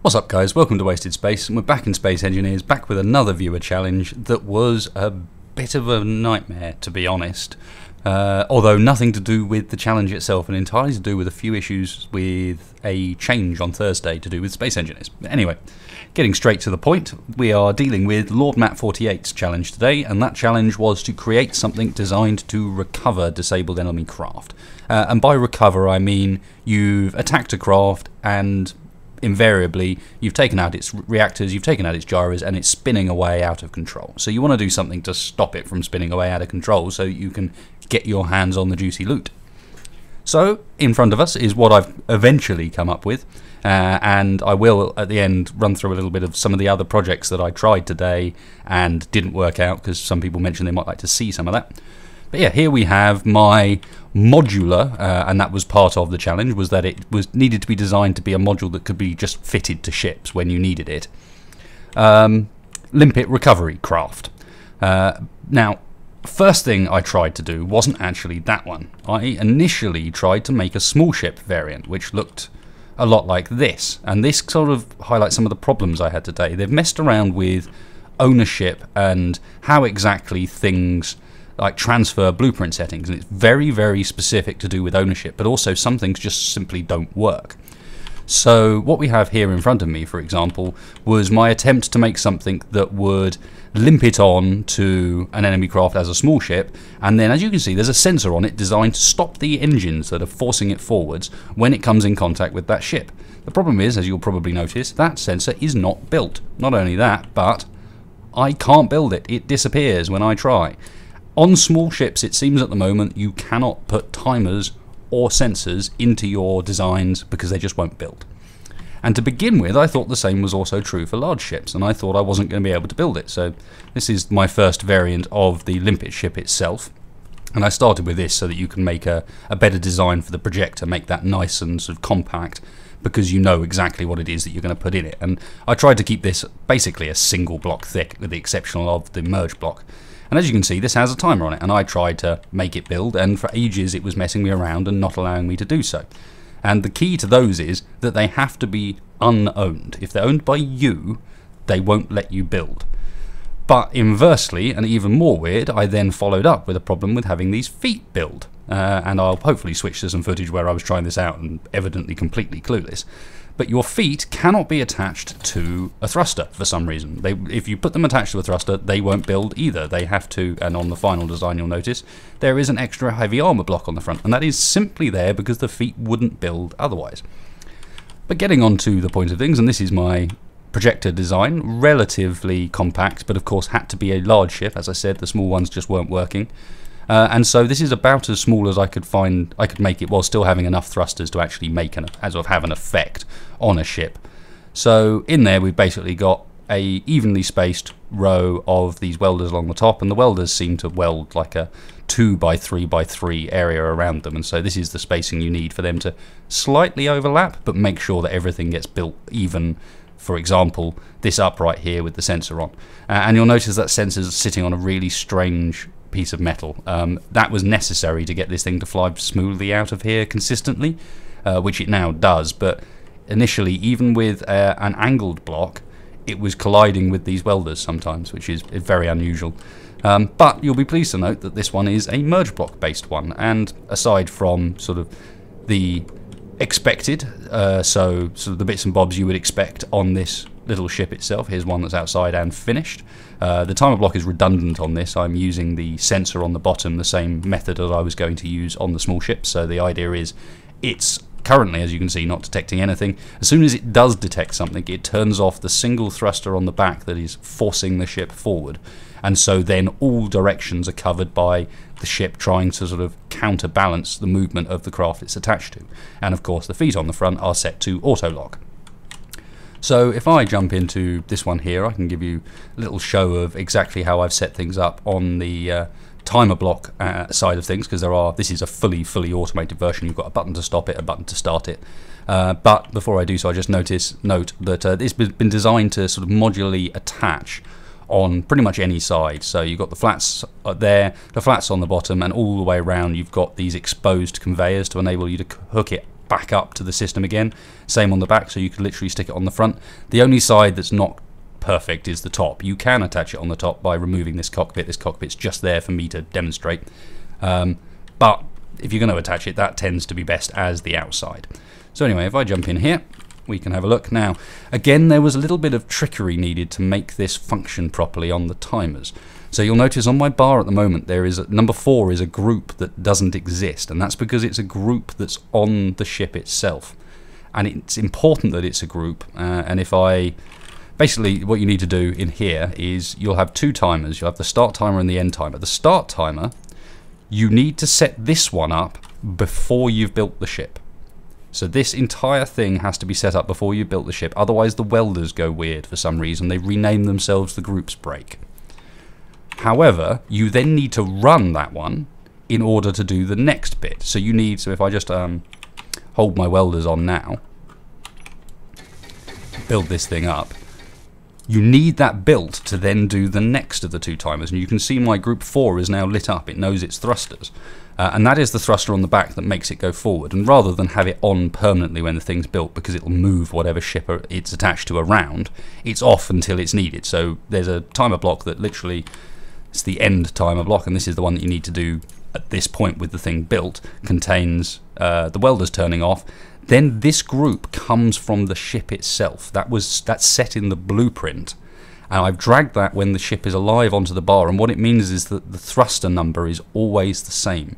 What's up guys, welcome to Wasted Space, and we're back in Space Engineers, back with another viewer challenge that was a bit of a nightmare, to be honest. Although nothing to do with the challenge itself, and entirely to do with a few issues with a change on Thursday to do with Space Engineers. But anyway, getting straight to the point, we are dealing with Lord Map 48's challenge today, and that challenge was to create something designed to recover disabled enemy craft. And by recover I mean you've attacked a craft and invariably you've taken out its reactors, you've taken out its gyros, and it's spinning away out of control. So you want to do something to stop it from spinning away out of control so you can get your hands on the juicy loot. So in front of us is what I've eventually come up with, and I will at the end run through a little bit of some of the other projects that I tried today and didn't work out, because some people mentioned they might like to see some of that. But yeah, here we have my modular, and that was part of the challenge, was that it was needed to be designed to be a module that could be just fitted to ships when you needed it. Limpet recovery craft. Now, first thing I tried to do wasn't actually that one. I initially tried to make a small ship variant, which looked a lot like this, and this sort of highlights some of the problems I had today. They've messed around with ownership and how exactly things like transfer blueprint settings, and it's very, very specific to do with ownership, but also some things just simply don't work. So what we have here in front of me, for example, was my attempt to make something that would limp it on to an enemy craft as a small ship, and then as you can see there's a sensor on it designed to stop the engines that are forcing it forwards when it comes in contact with that ship. The problem is, as you'll probably notice, that sensor is not built. Not only that, but I can't build it. It disappears when I try. On small ships, it seems at the moment, you cannot put timers or sensors into your designs because they just won't build. And to begin with, I thought the same was also true for large ships, and I thought I wasn't going to be able to build it. So this is my first variant of the Limpet ship itself. And I started with this so that you can make a better design for the projector, make that nice and sort of compact, because you know exactly what it is that you're going to put in it. And I tried to keep this basically a single block thick, with the exception of the merge block. And as you can see, this has a timer on it, and I tried to make it build, and for ages it was messing me around and not allowing me to do so. And the key to those is that they have to be unowned. If they're owned by you, they won't let you build. But inversely, and even more weird, I then followed up with a problem with having these feet build. And I'll hopefully switch to some footage where I was trying this out and evidently completely clueless. But your feet cannot be attached to a thruster for some reason. If you put them attached to a thruster, they won't build either. They have to, and on the final design you'll notice, there is an extra heavy armor block on the front, and that is simply there because the feet wouldn't build otherwise. But getting on to the point of things, and this is my projector design, relatively compact, but of course had to be a large ship. As I said, the small ones just weren't working. And so this is about as small as I could find I could make it, while still having enough thrusters to actually make have an effect on a ship. So in there we've basically got a evenly spaced row of these welders along the top, and the welders seem to weld like a 2x3x3 area around them, and so this is the spacing you need for them to slightly overlap but make sure that everything gets built even. For example, this upright here with the sensor on, and you'll notice that sensor's sitting on a really strange piece of metal. That was necessary to get this thing to fly smoothly out of here consistently, which it now does, but initially, even with an angled block, it was colliding with these welders sometimes, which is very unusual. But you'll be pleased to note that this one is a merge block based one, and aside from sort of the expected, so sort of the bits and bobs you would expect on this little ship itself, here's one that's outside and finished. The timer block is redundant on this. I'm using the sensor on the bottom, the same method that I was going to use on the small ship. So the idea is it's currently, as you can see, not detecting anything. As soon as it does detect something, it turns off the single thruster on the back that is forcing the ship forward. And so then all directions are covered by the ship trying to sort of counterbalance the movement of the craft it's attached to. And of course the feet on the front are set to auto lock. So if I jump into this one here, I can give you a little show of exactly how I've set things up on the timer block side of things, because this is a fully automated version. You've got a button to stop it, a button to start it. But before I do so, I just note that it's been designed to sort of modularly attach on pretty much any side. So you've got the flats there, the flats on the bottom, and all the way around you've got these exposed conveyors to enable you to hook it back up to the system again. Same on the back, so you could literally stick it on the front. The only side that's not perfect is the top. You can attach it on the top by removing this cockpit. This cockpit's just there for me to demonstrate. But if you're going to attach it, that tends to be best as the outside. So anyway, if I jump in here, we can have a look. Now, again, there was a little bit of trickery needed to make this function properly on the timers. So you'll notice on my bar at the moment, there is number 4 is a group that doesn't exist, and that's because it's a group that's on the ship itself. And it's important that it's a group, and if I... Basically, what you need to do in here is you'll have 2 timers. You'll have the start timer and the end timer. The start timer, you need to set this one up before you've built the ship. So this entire thing has to be set up before you built the ship, otherwise the welders go weird for some reason. They rename themselves, the groups break. However, you then need to run that one in order to do the next bit. So you need, so if I just hold my welders on now, build this thing up, you need that built to then do the next of the 2 timers. And you can see my group 4 is now lit up. It knows its thrusters. And that is the thruster on the back that makes it go forward. And rather than have it on permanently when the thing's built, because it'll move whatever ship it's attached to around, it's off until it's needed. So there's a timer block that literally, it's the end timer block, and this is the one that you need to do at this point with the thing built, contains the welders turning off. Then this group comes from the ship itself. That's set in the blueprint. And I've dragged that when the ship is alive onto the bar, and what it means is that the thruster number is always the same.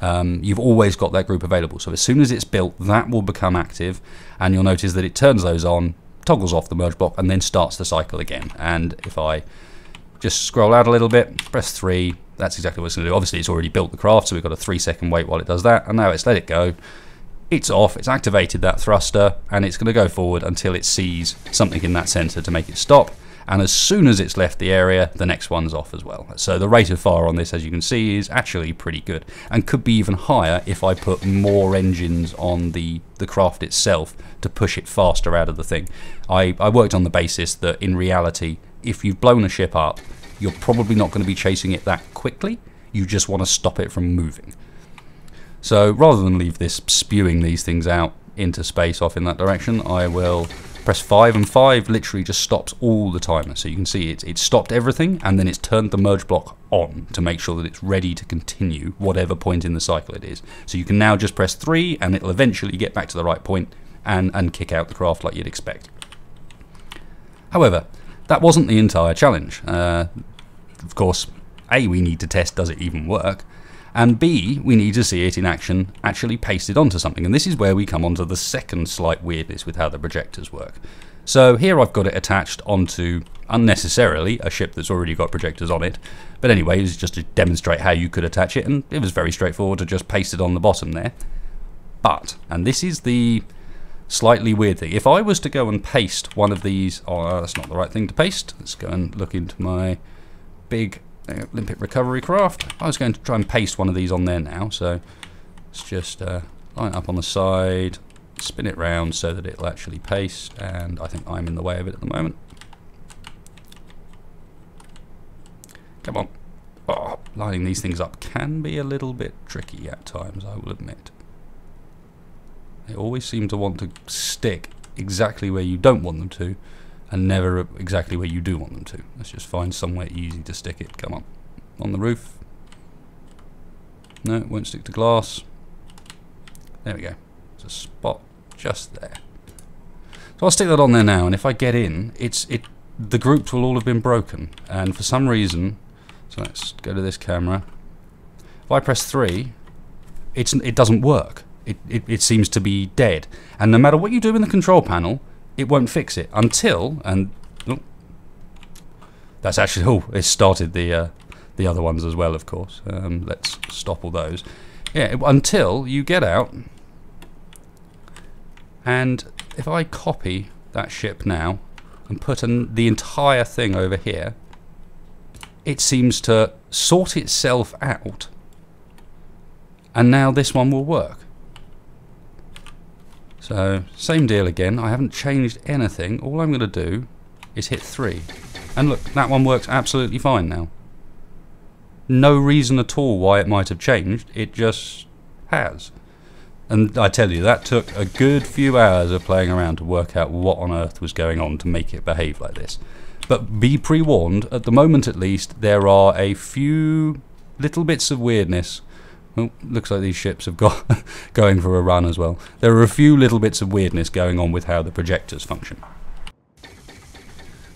You've always got that group available, so as soon as it's built, that will become active, and you'll notice that it turns those on, toggles off the merge block, and then starts the cycle again. And if I just scroll out a little bit, press 3, that's exactly what it's going to do. Obviously it's already built the craft, so we've got a 3-second wait while it does that, and now it's let it go. It's off, it's activated that thruster, and it's going to go forward until it sees something in that sensor to make it stop. And as soon as it's left the area, the next one's off as well. So the rate of fire on this, as you can see, is actually pretty good, and could be even higher if I put more engines on the craft itself to push it faster out of the thing. I worked on the basis that in reality, if you've blown a ship up, you're probably not going to be chasing it that quickly. You just want to stop it from moving. So rather than leave this spewing these things out into space off in that direction, I will press 5, and 5 literally just stops all the timers. So you can see it's stopped everything, and then it's turned the merge block on to make sure that it's ready to continue whatever point in the cycle it is. So you can now just press 3 and it'll eventually get back to the right point and kick out the craft like you'd expect. However, that wasn't the entire challenge. Of course, A, we need to test does it even work, and B, we need to see it in action actually pasted onto something. And this is where we come onto the second slight weirdness with how the projectors work. So here I've got it attached onto, unnecessarily, a ship that's already got projectors on it. But anyway, it was just to demonstrate how you could attach it, and it was very straightforward to just paste it on the bottom there. But, and this is the slightly weird thing, if I was to go and paste one of these, oh, that's not the right thing to paste. Let's go and look into my big Limpet recovery craft. I was going to try and paste one of these on there now, so let's just line it up on the side, spin it round so that it'll actually paste, and I think I'm in the way of it at the moment. Come on. Oh, lining these things up can be a little bit tricky at times, I will admit. They always seem to want to stick exactly where you don't want them to, and never exactly where you do want them to. Let's just find somewhere easy to stick it. Come on. On the roof. No, it won't stick to glass. There we go. There's a spot just there. So I'll stick that on there now, and if I get in, the groups will all have been broken. And for some reason, so let's go to this camera. If I press 3, it doesn't work. It seems to be dead. And no matter what you do in the control panel, it won't fix it until, and oh, that's actually, oh, it started the other ones as well, of course. Let's stop all those. Yeah, until you get out, and if I copy that ship now and put the entire thing over here, it seems to sort itself out, and now this one will work. So, same deal again. I haven't changed anything. All I'm going to do is hit 3. And look, that one works absolutely fine now. No reason at all why it might have changed. It just has. And I tell you, that took a good few hours of playing around to work out what on earth was going on to make it behave like this. But be pre-warned, at the moment at least, there are a few little bits of weirdness. Oh, looks like these ships have got going for a run as well. There are a few little bits of weirdness going on with how the projectors function.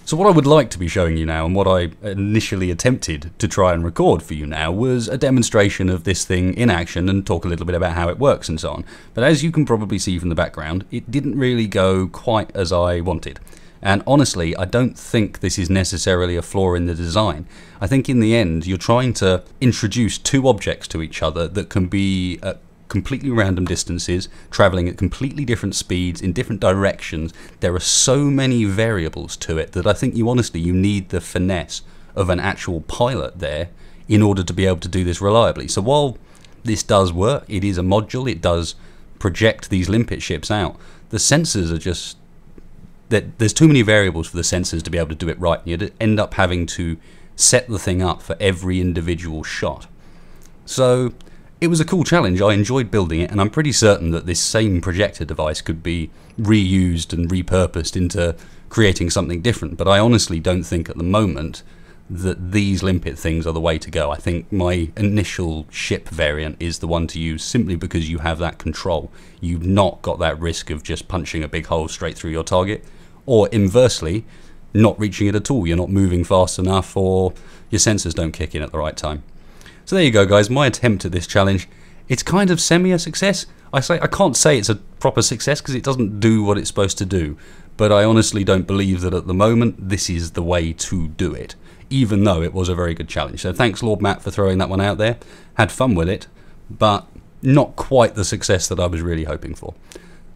So what I would like to be showing you now, and what I initially attempted to try and record for you now, was a demonstration of this thing in action and talk a little bit about how it works and so on. But as you can probably see from the background, it didn't really go quite as I wanted. And honestly, I don't think this is necessarily a flaw in the design. I think in the end, you're trying to introduce two objects to each other that can be at completely random distances, traveling at completely different speeds, in different directions. There are so many variables to it that I think you need the finesse of an actual pilot there in order to be able to do this reliably. So while this does work, it is a module, it does project these Limpet ships out, the sensors are just... there's too many variables for the sensors to be able to do it right. You'd end up having to set the thing up for every individual shot. So it was a cool challenge. I enjoyed building it, and I'm pretty certain that this same projector device could be reused and repurposed into creating something different. But I honestly don't think at the moment that these Limpet things are the way to go. I think my initial ship variant is the one to use, simply because you have that control. You've not got that risk of just punching a big hole straight through your target, or inversely, not reaching it at all. You're not moving fast enough, or your sensors don't kick in at the right time. So there you go, guys, my attempt at this challenge. It's kind of semi a success. I can't say it's a proper success because it doesn't do what it's supposed to do, but I honestly don't believe that at the moment this is the way to do it, even though it was a very good challenge. So thanks, Lord Matt, for throwing that one out there. Had fun with it, but not quite the success that I was really hoping for.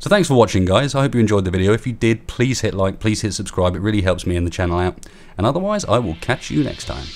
So thanks for watching, guys. I hope you enjoyed the video. If you did, please hit like, please hit subscribe. It really helps me and the channel out. And otherwise, I will catch you next time.